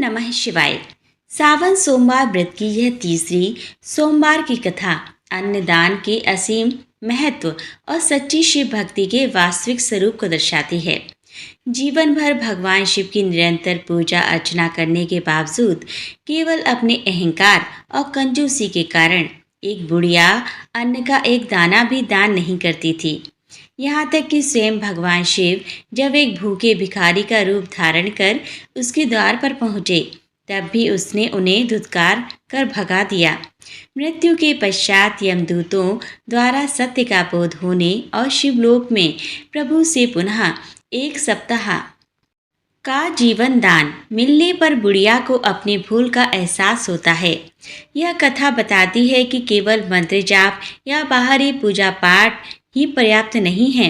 नमः शिवाय। सावन सोमवार व्रत की यह तीसरी सोमवार की कथा अन्नदान के असीम महत्व और सच्ची शिव भक्ति के वास्तविक स्वरूप को दर्शाती है। जीवन भर भगवान शिव की निरंतर पूजा अर्चना करने के बावजूद केवल अपने अहंकार और कंजूसी के कारण एक बुढ़िया अन्न का एक दाना भी दान नहीं करती थी। यहाँ तक कि स्वयं भगवान शिव जब एक भूखे भिखारी का रूप धारण कर उसके द्वार पर पहुँचे, तब भी उसने उन्हें धुतकार कर भगा दिया। मृत्यु के पश्चात यमदूतों द्वारा सत्य का बोध होने और शिवलोक में प्रभु से पुनः एक सप्ताह का जीवन दान मिलने पर बुढ़िया को अपनी भूल का एहसास होता है। यह कथा बताती है कि केवल मंत्र जाप या बाहरी पूजा पाठ ही पर्याप्त नहीं है।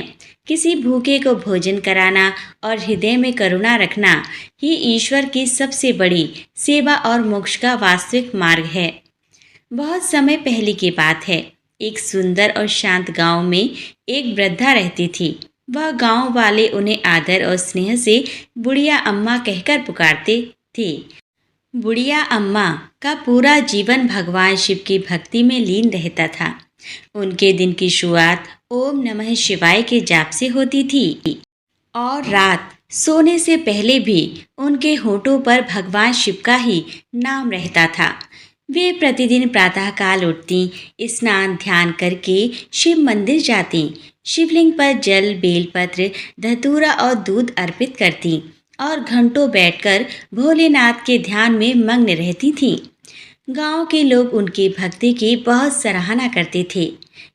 किसी भूखे को भोजन कराना और हृदय में करुणा रखना ही ईश्वर की सबसे बड़ी सेवा और मोक्ष का वास्तविक मार्ग है। बहुत समय पहले की बात है। एक सुंदर और शांत गांव में एक वृद्धा रहती थी। वह गांव वाले उन्हें आदर और स्नेह से बुढ़िया अम्मा कहकर पुकारते थे। बुढ़िया अम्मा का पूरा जीवन भगवान शिव की भक्ति में लीन रहता था। उनके दिन की शुरुआत ओम नमः शिवाय के जाप से होती थी और रात सोने से पहले भी उनके होठों पर भगवान शिव का ही नाम रहता था। वे प्रतिदिन प्रातःकाल उठती, स्नान ध्यान करके शिव मंदिर जाती, शिवलिंग पर जल, बेलपत्र, धतूरा और दूध अर्पित करती और घंटों बैठकर भोलेनाथ के ध्यान में मग्न रहती थीं। गांव के लोग उनकी भक्ति की बहुत सराहना करते थे,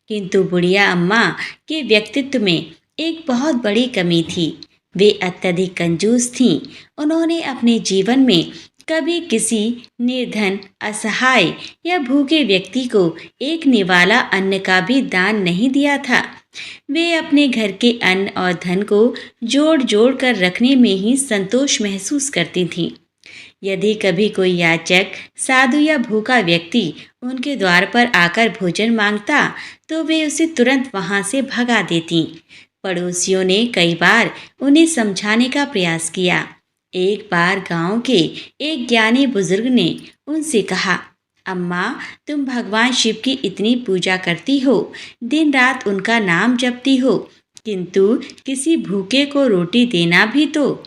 किंतु बुढ़िया अम्मा के व्यक्तित्व में एक बहुत बड़ी कमी थी। वे अत्यधिक कंजूस थीं। उन्होंने अपने जीवन में कभी किसी निर्धन, असहाय या भूखे व्यक्ति को एक निवाला अन्न का भी दान नहीं दिया था। वे अपने घर के अन्न और धन को जोड़ जोड़ कर रखने में ही संतोष महसूस करती थीं। यदि कभी कोई याचक, साधु या भूखा व्यक्ति उनके द्वार पर आकर भोजन मांगता, तो वे उसे तुरंत वहां से भगा देती। पड़ोसियों ने कई बार उन्हें समझाने का प्रयास किया। एक बार गांव के एक ज्ञानी बुजुर्ग ने उनसे कहा, अम्मा, तुम भगवान शिव की इतनी पूजा करती हो, दिन रात उनका नाम जपती हो, किंतु किसी भूखे को रोटी देना भी तो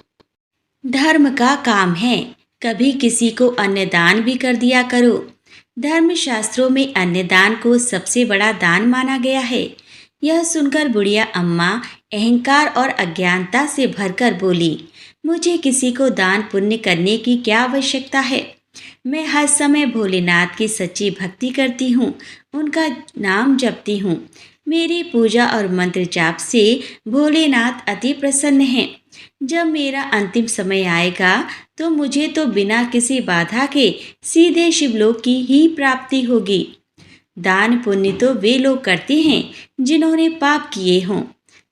धर्म का काम है। कभी किसी को अन्नदान भी कर दिया करो। धर्मशास्त्रों में अन्नदान को सबसे बड़ा दान माना गया है। यह सुनकर बुढ़िया अम्मा अहंकार और अज्ञानता से भरकर बोली, मुझे किसी को दान पुण्य करने की क्या आवश्यकता है? मैं हर समय भोलेनाथ की सच्ची भक्ति करती हूँ, उनका नाम जपती हूँ। मेरी पूजा और मंत्र जाप से भोलेनाथ अति प्रसन्न हैं। जब मेरा अंतिम समय आएगा तो मुझे तो बिना किसी बाधा के सीधे शिवलोक की ही प्राप्ति होगी। दान पुण्य तो वे लोग करते हैं जिन्होंने पाप किए हों।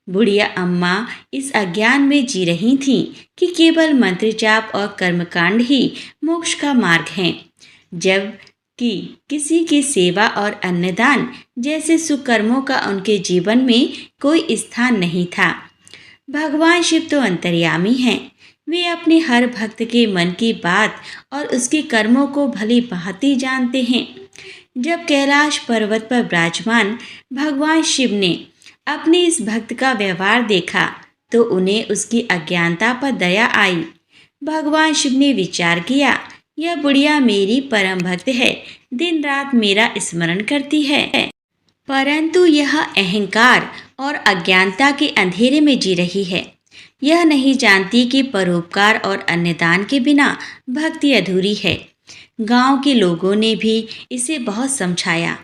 बुढ़िया अम्मा इस अज्ञान में जी रही थीं कि केवल मंत्र जाप और कर्मकांड ही मोक्ष का मार्ग है, जबकि किसी की सेवा और अन्नदान जैसे सुकर्मों का उनके जीवन में कोई स्थान नहीं था। भगवान शिव तो अंतर्यामी हैं। वे अपने हर भक्त के मन की बात और उसके कर्मों को भली भांति जानते हैं। जब कैलाश पर्वत पर विराजमान भगवान शिव ने अपने इस भक्त का व्यवहार देखा, तो उन्हें उसकी अज्ञानता पर दया आई। भगवान शिव ने विचार किया, यह बुढ़िया मेरी परम भक्त है, दिन रात मेरा स्मरण करती है, परंतु यह अहंकार और अज्ञानता के अंधेरे में जी रही है। यह नहीं जानती कि परोपकार और अन्नदान के बिना भक्ति अधूरी है। गांव के लोगों ने भी इसे बहुत समझाया,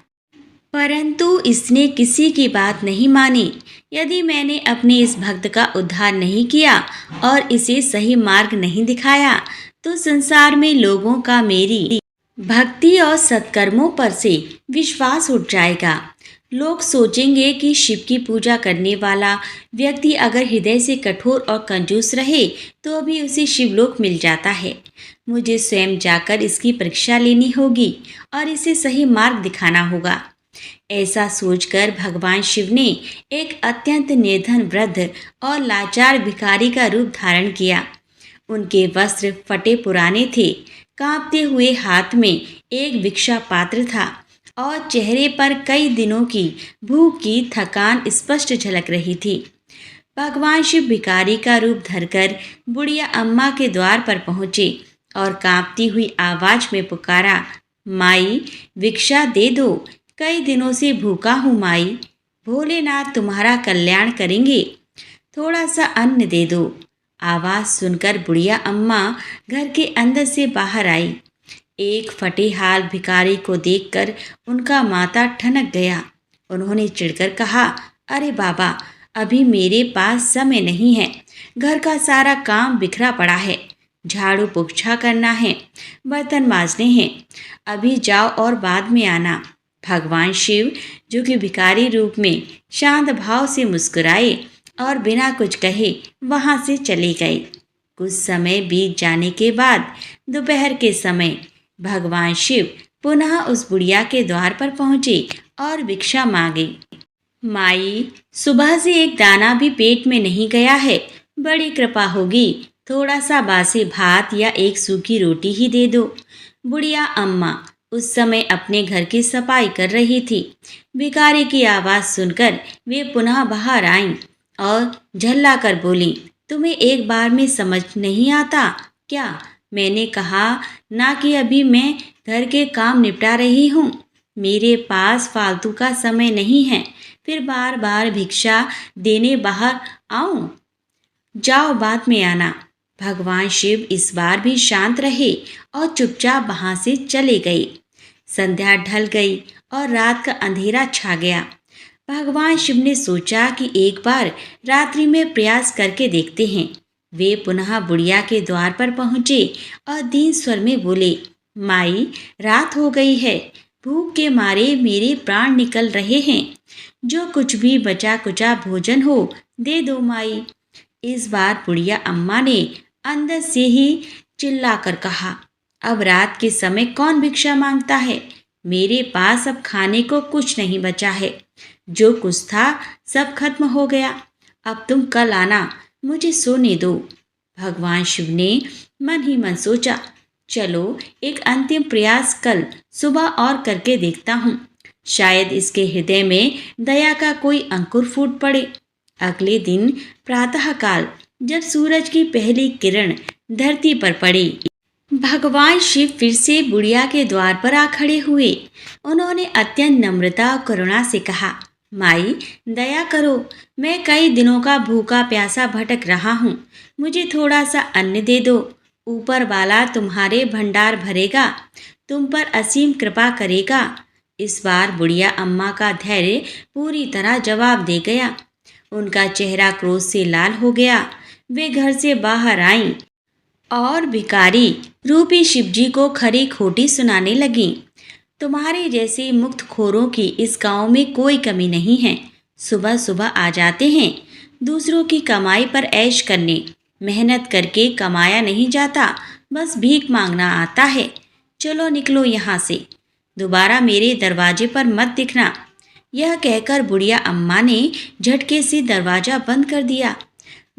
परंतु इसने किसी की बात नहीं मानी। यदि मैंने अपने इस भक्त का उद्धार नहीं किया और इसे सही मार्ग नहीं दिखाया, तो संसार में लोगों का मेरी भक्ति और सत्कर्मों पर से विश्वास उठ जाएगा। लोग सोचेंगे कि शिव की पूजा करने वाला व्यक्ति अगर हृदय से कठोर और कंजूस रहे तो भी उसे शिवलोक मिल जाता है। मुझे स्वयं जाकर इसकी परीक्षा लेनी होगी और इसे सही मार्ग दिखाना होगा। ऐसा सोचकर भगवान शिव ने एक अत्यंत निर्धन वृद्ध और लाचार भिखारी का रूप धारण किया। उनके वस्त्र फटे पुराने थे। कांपते हुए हाथ में एक भिक्षा पात्र था और चेहरे पर कई दिनों की भूख की थकान स्पष्ट झलक रही थी। भगवान शिव भिखारी का रूप धरकर बुढ़िया अम्मा के द्वार पर पहुंचे और कांपती हुई आवाज में पुकारा, माई भिक्षा दे दो, कई दिनों से भूखा हूँ माई, भोलेनाथ तुम्हारा कल्याण करेंगे, थोड़ा सा अन्न दे दो। आवाज सुनकर बुढ़िया अम्मा घर के अंदर से बाहर आई। एक फटे हाल भिखारी को देखकर उनका माथा ठनक गया। उन्होंने चिढ़कर कहा, अरे बाबा, अभी मेरे पास समय नहीं है, घर का सारा काम बिखरा पड़ा है, झाड़ू पोछा करना है, बर्तन मांजने हैं, अभी जाओ और बाद में आना। भगवान शिव, जो कि भिखारी रूप में शांत भाव से मुस्कुराए और बिना कुछ कहे वहां से चले गए। कुछ समय बीत जाने के बाद दोपहर के समय भगवान शिव पुनः उस बुढ़िया के द्वार पर पहुंचे और भिक्षा मांगे। माई, सुबह से एक दाना भी पेट में नहीं गया है, बड़ी कृपा होगी, थोड़ा सा बासी भात या एक सूखी रोटी ही दे दो। बुढ़िया अम्मा उस समय अपने घर की सफाई कर रही थी। भिखारी की आवाज़ सुनकर वे पुनः बाहर आईं और झल्ला कर बोली, तुम्हें एक बार में समझ नहीं आता क्या? मैंने कहा ना कि अभी मैं घर के काम निपटा रही हूँ। मेरे पास फालतू का समय नहीं है, फिर बार बार भिक्षा देने बाहर आऊं? जाओ बाद में आना। भगवान शिव इस बार भी शांत रहे और चुपचाप वहां से चले गए। संध्या ढल गई और रात का अंधेरा छा गया। भगवान शिव ने सोचा कि एक बार रात्रि में प्रयास करके देखते हैं। वे पुनः बुढ़िया के द्वार पर पहुंचे और दीन स्वर में बोले, माई, रात हो गई है, भूख के मारे मेरे प्राण निकल रहे हैं, जो कुछ भी बचा कुचा भोजन हो दे दो माई। इस बार बुढ़िया अम्मा ने अंदर से ही चिल्लाकर कहा, अब रात के समय कौन भिक्षा मांगता है? मेरे पास अब खाने को कुछ नहीं बचा है, जो कुछ था सब खत्म हो गया, अब तुम कल आना, मुझे सोने दो। भगवान शिव ने मन ही मन सोचा, चलो एक अंतिम प्रयास कल सुबह और करके देखता हूँ, शायद इसके हृदय में दया का कोई अंकुर फूट पड़े। अगले दिन प्रातःकाल जब सूरज की पहली किरण धरती पर पड़ी, भगवान शिव फिर से बुढ़िया के द्वार पर आ खड़े हुए। उन्होंने अत्यंत नम्रता और करुणा से कहा, माई, दया करो, मैं कई दिनों का भूखा प्यासा भटक रहा हूँ, मुझे थोड़ा सा अन्न दे दो। ऊपर वाला तुम्हारे भंडार भरेगा, तुम पर असीम कृपा करेगा। इस बार बुढ़िया अम्मा का धैर्य पूरी तरह जवाब दे गया। उनका चेहरा क्रोध से लाल हो गया। वे घर से बाहर आईं और भिखारी रूपी शिवजी को खरी खोटी सुनाने लगीं। तुम्हारे जैसे मुक्तखोरों की इस गांव में कोई कमी नहीं है। सुबह सुबह आ जाते हैं, दूसरों की कमाई पर ऐश करने। मेहनत करके कमाया नहीं जाता, बस भीख मांगना आता है। चलो निकलो यहाँ से, दोबारा मेरे दरवाजे पर मत दिखना। यह कहकर बुढ़िया अम्मा ने झटके से दरवाजा बंद कर दिया।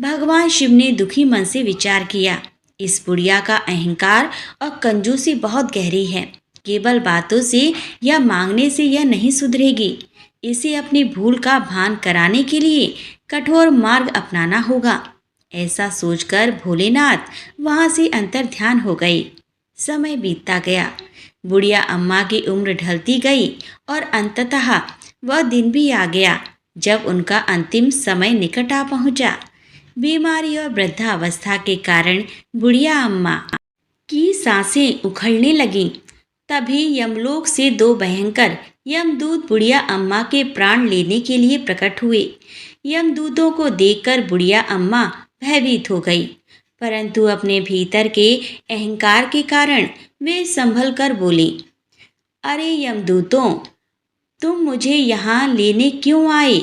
भगवान शिव ने दुखी मन से विचार किया, इस बुढ़िया का अहंकार और कंजूसी बहुत गहरी है। केवल बातों से या मांगने से यह नहीं सुधरेगी। इसे अपनी भूल का भान कराने के लिए कठोर मार्ग अपनाना होगा। ऐसा सोचकर भोलेनाथ वहां से अंतर ध्यान हो गए। समय बीतता गया, बुढ़िया अम्मा की उम्र ढलती गई और अंततः वह दिन भी आ गया जब उनका अंतिम समय निकट आ पहुंचा। बीमारी और वृद्धावस्था के कारण बुढ़िया अम्मा की सांसें उखड़ने लगीं। तभी यमलोक से दो भयंकर यमदूत बुढ़िया अम्मा के प्राण लेने के लिए प्रकट हुए। यमदूतों को देखकर बुढ़िया अम्मा भयभीत हो गई, परंतु अपने भीतर के अहंकार के कारण वे संभल कर बोली, अरे यमदूतों, तुम मुझे यहाँ लेने क्यों आए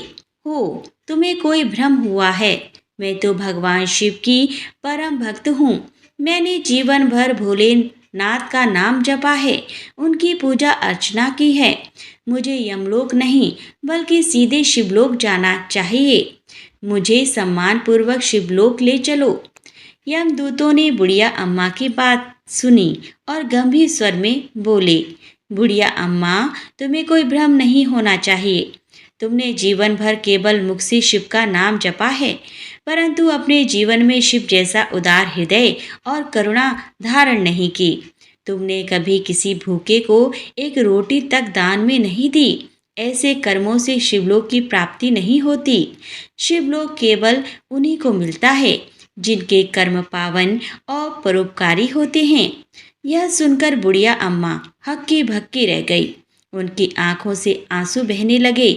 हो? तुम्हें कोई भ्रम हुआ है। मैं तो भगवान शिव की परम भक्त हूँ। मैंने जीवन भर भोलेनाथ का नाम जपा है, उनकी पूजा अर्चना की है। मुझे यमलोक नहीं बल्कि सीधे शिवलोक जाना चाहिए। मुझे सम्मानपूर्वक शिवलोक ले चलो। यमदूतों ने बुढ़िया अम्मा की बात सुनी और गंभीर स्वर में बोले, बुढ़िया अम्मा, तुम्हें कोई भ्रम नहीं होना चाहिए। तुमने जीवन भर केवल मुख से शिव का नाम जपा है, परंतु अपने जीवन में शिव जैसा उदार हृदय और करुणा धारण नहीं की। तुमने कभी किसी भूखे को एक रोटी तक दान में नहीं दी। ऐसे कर्मों से शिवलोक की प्राप्ति नहीं होती। शिवलोक केवल उन्हीं को मिलता है जिनके कर्म पावन और परोपकारी होते हैं। यह सुनकर बुढ़िया अम्मा हक्की भक्की रह गई। उनकी आंखों से आंसू बहने लगे।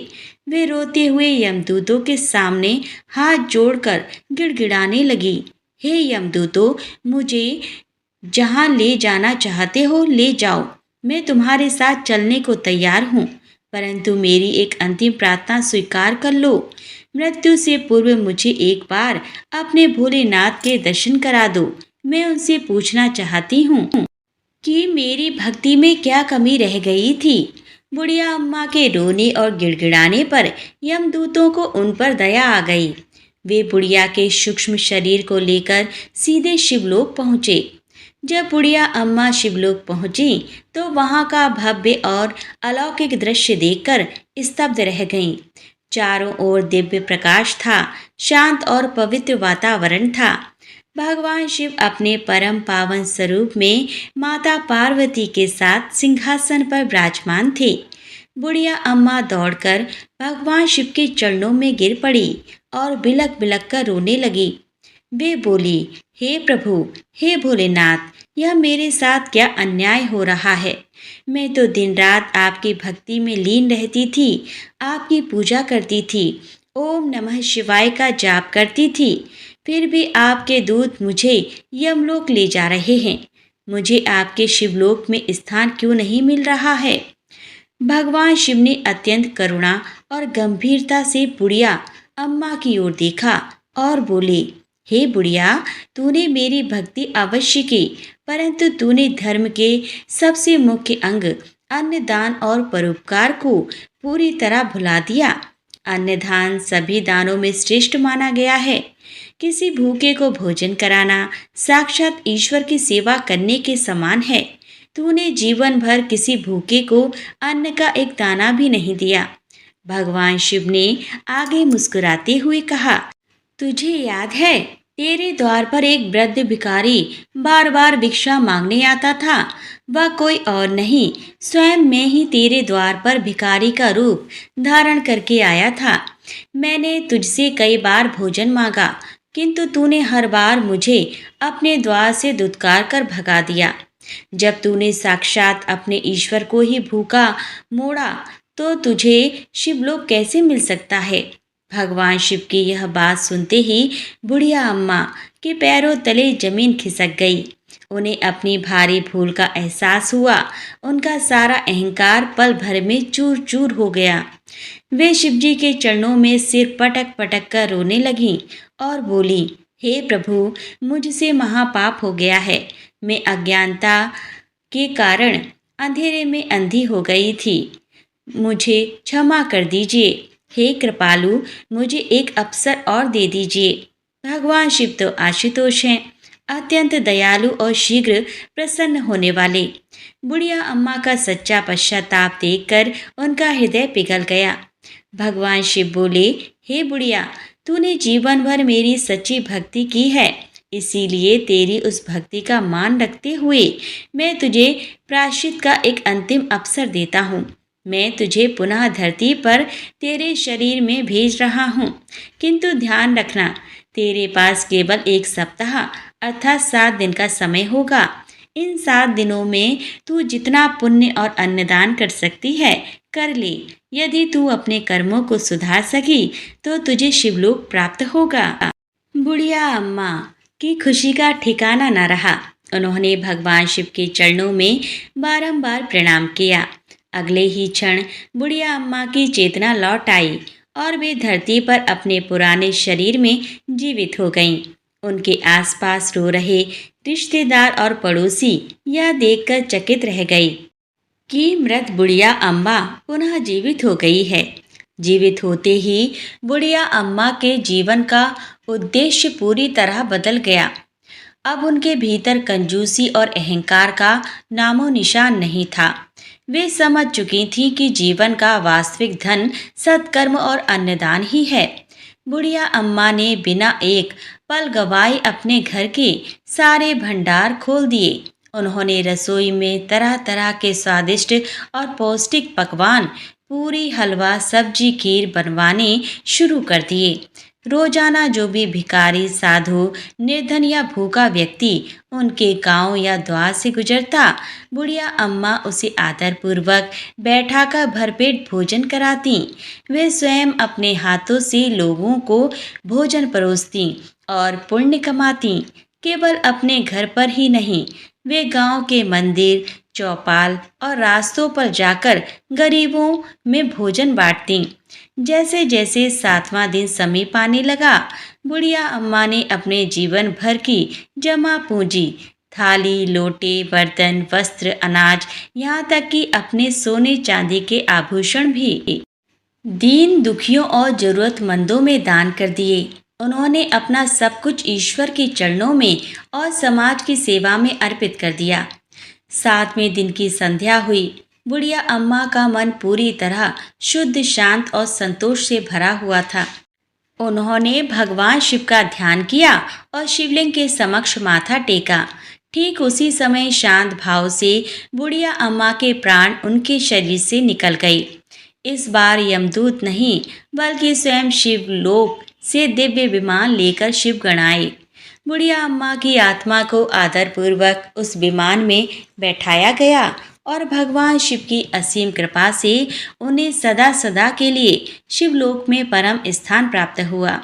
वे रोते हुए यमदूतों के सामने हाथ जोड़कर गिड़गिड़ाने लगी, हे यमदूतों, मुझे जहाँ ले जाना चाहते हो ले जाओ। मैं तुम्हारे साथ चलने को तैयार हूँ, परंतु मेरी एक अंतिम प्रार्थना स्वीकार कर लो। मृत्यु से पूर्व मुझे एक बार अपने भोलेनाथ के दर्शन करा दो। मैं उनसे पूछना चाहती हूँ कि मेरी भक्ति में क्या कमी रह गई थी। बुढ़िया अम्मा के रोने और गिड़गिड़ाने पर यमदूतों को उन पर दया आ गई। वे बुढ़िया के सूक्ष्म शरीर को लेकर सीधे शिवलोक पहुँचे। जब बुढ़िया अम्मा शिवलोक पहुंची तो वहां का भव्य और अलौकिक दृश्य देखकर स्तब्ध रह गईं। चारों ओर दिव्य प्रकाश था, शांत और पवित्र वातावरण था। भगवान शिव अपने परम पावन स्वरूप में माता पार्वती के साथ सिंहासन पर विराजमान थे। बुढ़िया अम्मा दौड़कर भगवान शिव के चरणों में गिर पड़ी और बिलक बिलक कर रोने लगी। वे बोली, हे प्रभु, हे भोलेनाथ, यह मेरे साथ क्या अन्याय हो रहा है। मैं तो दिन रात आपकी भक्ति में लीन रहती थी, आपकी पूजा करती थी, ओम नमः शिवाय का जाप करती थी, फिर भी आपके दूत मुझे यमलोक ले जा रहे हैं। मुझे आपके शिवलोक में स्थान क्यों नहीं मिल रहा है। भगवान शिव ने अत्यंत करुणा और गंभीरता से बुढ़िया अम्मा की ओर देखा और बोले, हे बुढ़िया, तूने मेरी भक्ति अवश्य की, परंतु तूने धर्म के सबसे मुख्य अंग अन्नदान और परोपकार को पूरी तरह भुला दिया। अन्नदान सभी दानों में श्रेष्ठ माना गया है। किसी भूखे को भोजन कराना साक्षात ईश्वर की सेवा करने के समान है। तूने जीवन भर किसी भूखे को अन्न का एक दाना भी नहीं दिया। भगवान शिव ने आगे मुस्कुराते हुए कहा, तुझे याद है, तेरे द्वार पर एक वृद्ध भिखारी बार बार भिक्षा मांगने आता था। वह कोई और नहीं, स्वयं मैं ही तेरे द्वार पर भिखारी का रूप धारण करके आया था। मैंने तुझसे कई बार भोजन मांगा, किंतु तूने हर बार मुझे अपने द्वार से दुत्कार कर भगा दिया। जब तूने साक्षात अपने ईश्वर को ही भूखा मोड़ा, तो तुझे शिवलोक कैसे मिल सकता है। भगवान शिव की यह बात सुनते ही बुढ़िया अम्मा के पैरों तले जमीन खिसक गई। उन्हें अपनी भारी भूल का एहसास हुआ। उनका सारा अहंकार पल भर में चूर चूर हो गया। वे शिवजी के चरणों में सिर पटक पटक कर रोने लगीं और बोली, हे प्रभु, मुझसे महापाप हो गया है। मैं अज्ञानता के कारण अंधेरे में अंधी हो गई थी। मुझे क्षमा कर दीजिए। हे कृपालु, मुझे एक अवसर और दे दीजिए। भगवान शिव तो आशुतोष हैं, अत्यंत दयालु और शीघ्र प्रसन्न होने वाले। बुढ़िया अम्मा का सच्चा पश्चाताप देखकर उनका हृदय पिघल गया। भगवान शिव बोले, हे बुढ़िया, तूने जीवन भर मेरी सच्ची भक्ति की है, इसीलिए तेरी उस भक्ति का मान रखते हुए मैं तुझे प्रायश्चित का एक अंतिम अवसर देता हूँ। मैं तुझे पुनः धरती पर तेरे शरीर में भेज रहा हूँ, किंतु ध्यान रखना, तेरे पास केवल 1 सप्ताह अर्थात 7 दिन का समय होगा। इन 7 दिनों में तू जितना पुण्य और अन्नदान कर सकती है कर ले। यदि तू अपने कर्मों को सुधार सकी तो तुझे शिवलोक प्राप्त होगा। बुढ़िया अम्मा की खुशी का ठिकाना न रहा। उन्होंने भगवान शिव के चरणों में बारंबार प्रणाम किया। अगले ही क्षण बुढ़िया अम्मा की चेतना लौट आई और वे धरती पर अपने पुराने शरीर में जीवित हो गईं। उनके आसपास रो रहे रिश्तेदार और पड़ोसी यह देखकर चकित रह गई कि मृत बुढ़िया अम्मा पुनः जीवित हो गई है। जीवित होते ही बुढ़िया अम्मा के जीवन का उद्देश्य पूरी तरह बदल गया। अब उनके भीतर कंजूसी और अहंकार का नामो निशान नहीं था। वे समझ चुकी थीं कि जीवन का वास्तविक धन सत्कर्म और अन्नदान ही है। बुढ़िया अम्मा ने बिना एक पल गवाए अपने घर के सारे भंडार खोल दिए। उन्होंने रसोई में तरह तरह के स्वादिष्ट और पौष्टिक पकवान, पूरी, हलवा, सब्जी, खीर बनवाने शुरू कर दिए। रोजाना जो भी भिखारी, साधु, निर्धन या भूखा व्यक्ति उनके गांव या द्वार से गुजरता, बुढ़िया अम्मा उसे आदरपूर्वक बैठाकर भरपेट भोजन कराती। वे स्वयं अपने हाथों से लोगों को भोजन परोसती और पुण्य कमाती। केवल अपने घर पर ही नहीं, वे गांव के मंदिर, चौपाल और रास्तों पर जाकर गरीबों में भोजन बांटती। जैसे जैसे 7वां दिन समीप आने लगा, बुढ़िया अम्मा ने अपने जीवन भर की जमा पूंजी, थाली, लोटे, बर्तन, वस्त्र, अनाज, यहाँ तक कि अपने सोने चांदी के आभूषण भी दीन दुखियों और जरूरतमंदों में दान कर दिए। उन्होंने अपना सब कुछ ईश्वर के चरणों में और समाज की सेवा में अर्पित कर दिया। 7वें दिन की संध्या हुई। बुढ़िया अम्मा का मन पूरी तरह शुद्ध, शांत और संतोष से भरा हुआ था। उन्होंने भगवान शिव का ध्यान किया और शिवलिंग के समक्ष माथा टेका। ठीक उसी समय शांत भाव से बुढ़िया अम्मा के प्राण उनके शरीर से निकल गए। इस बार यमदूत नहीं, बल्कि स्वयं शिवलोक से दिव्य विमान लेकर शिवगण आए। बुढ़िया अम्मा की आत्मा को आदरपूर्वक उस विमान में बैठाया गया और भगवान शिव की असीम कृपा से उन्हें सदा सदा के लिए शिवलोक में परम स्थान प्राप्त हुआ।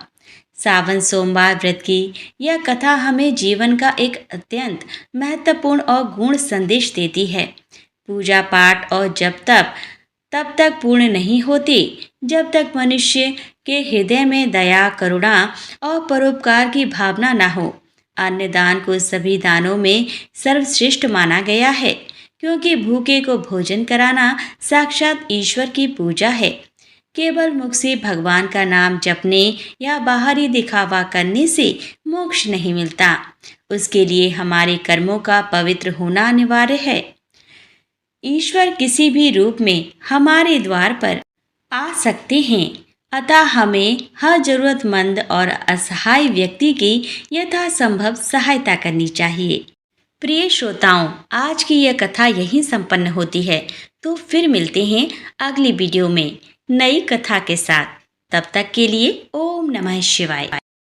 सावन सोमवार व्रत की यह कथा हमें जीवन का एक अत्यंत महत्वपूर्ण और गूढ़ संदेश देती है। पूजा पाठ और जप तब तक पूर्ण नहीं होती जब तक मनुष्य के हृदय में दया, करुणा और परोपकार की भावना न हो। अन्नदान को सभी दानों में सर्वश्रेष्ठ माना गया है, क्योंकि भूखे को भोजन कराना साक्षात ईश्वर की पूजा है। केवल मुख से भगवान का नाम जपने या बाहरी दिखावा करने से मोक्ष नहीं मिलता। उसके लिए हमारे कर्मों का पवित्र होना अनिवार्य है। ईश्वर किसी भी रूप में हमारे द्वार पर आ सकते हैं, अतः हमें हर जरूरतमंद और असहाय व्यक्ति की यथासंभव सहायता करनी चाहिए। प्रिय श्रोताओं, आज की यह कथा यहीं संपन्न होती है। तो फिर मिलते हैं अगली वीडियो में नई कथा के साथ। तब तक के लिए ओम नमः शिवाय।